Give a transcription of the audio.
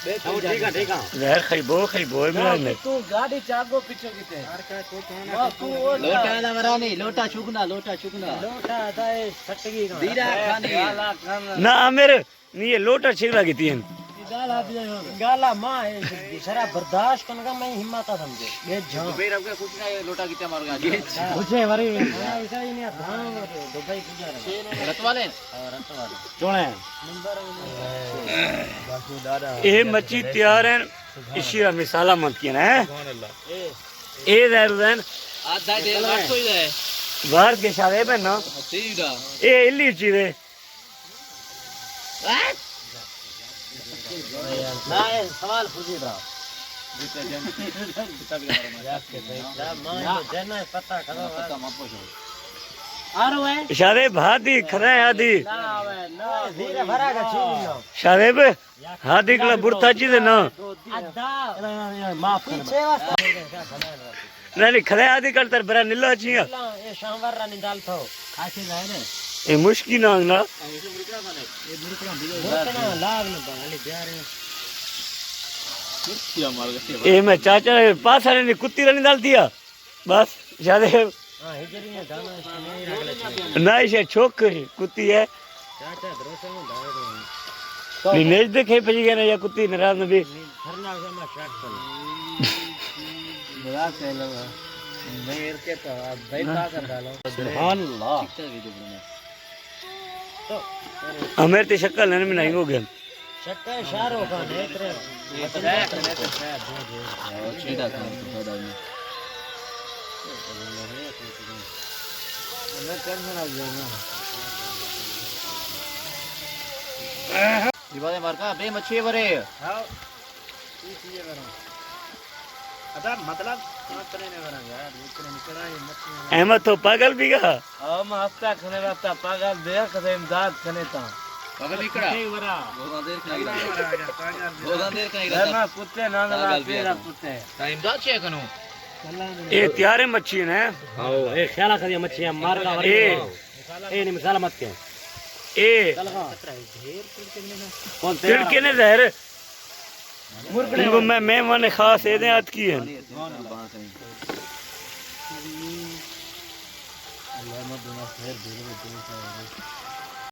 ठीक है यार खैबो मिला ने तू गाड़ी चागो पीछे किते तू लोटा ना वरानी लोटा चुकना लोटा दाए सटगी दीरा खानी ना मेरे नहीं ये लोटा छिगला की तीन गाला मां है शरा बर्दाश्त करने का मैं हिम्मत था समझे ये जान फिर अब कुछ ना लोटा कितना मार गया मुझे वरी ऐसा ही नहीं धान दुबई पूजा रत वाले चोणे नंबर ये मच्छी तैयार है इशिरा मिसाला मत किया ना ए ज़रूरन आधा दे लाट कोई दे बाहर के शादे पे ना सीधा ए इल्ली चीरे ना सवाल पूछी रहा पता करो आरो है शादे भादी खरा आदि ना धीरे भरा का छीन लो शादे पे हादी कला बुरता चीज ना अद्दा माफ पीछे वास्ते नहीं खरे आदि कल तर बरा नीला छिया ये शामवार रानी दाल थो खासी जाए ने ए मुश्किल ना ना बुरकना लाग न बाली प्यारे ए मैं चाचा ने पास वाले ने कुत्ती रनी डाल दिया बस शादे हां हिजरी ने दाना नहीं रगले ना इसे छोकरी कुत्ती है चाचा भरोसा में दाए नहीं नेज देखे पजी गया ना या कुत्ती नाराज न भी खरना से मैं शॉट कर मजाक कर लो मेर के तो भाई ता कर डालो सुभान अल्लाह तो हमें ते शक्ल न में नहीं हो गया शक्का इशारो का नेत्र छेड़ा कर थोड़ा मैं टेंशन आ गया ना दीवारे मार का बे मच्छी भरे हां ये करो अदा मतलब समझ नहीं बना यार इतने निकला ये मच्छी अहमद तो पागल भी गया हम हफ्ता खने हफ्ता पागल देख कदे इमदाद खने ता पागल इकड़ा नहीं वरा बहुत देर का ना कुत्ते ना ना तेरा कुत्ते टाइम दा चेक कनो ये त्यारे मच्छी है हां ए ख्याल करिए मच्छियां मार का ए नहीं मसाला मत के ए चल का कौन तिड़के ने जहर इनको मैं माने खास ए दे हाथ की है अल्लाह मत दुना खैर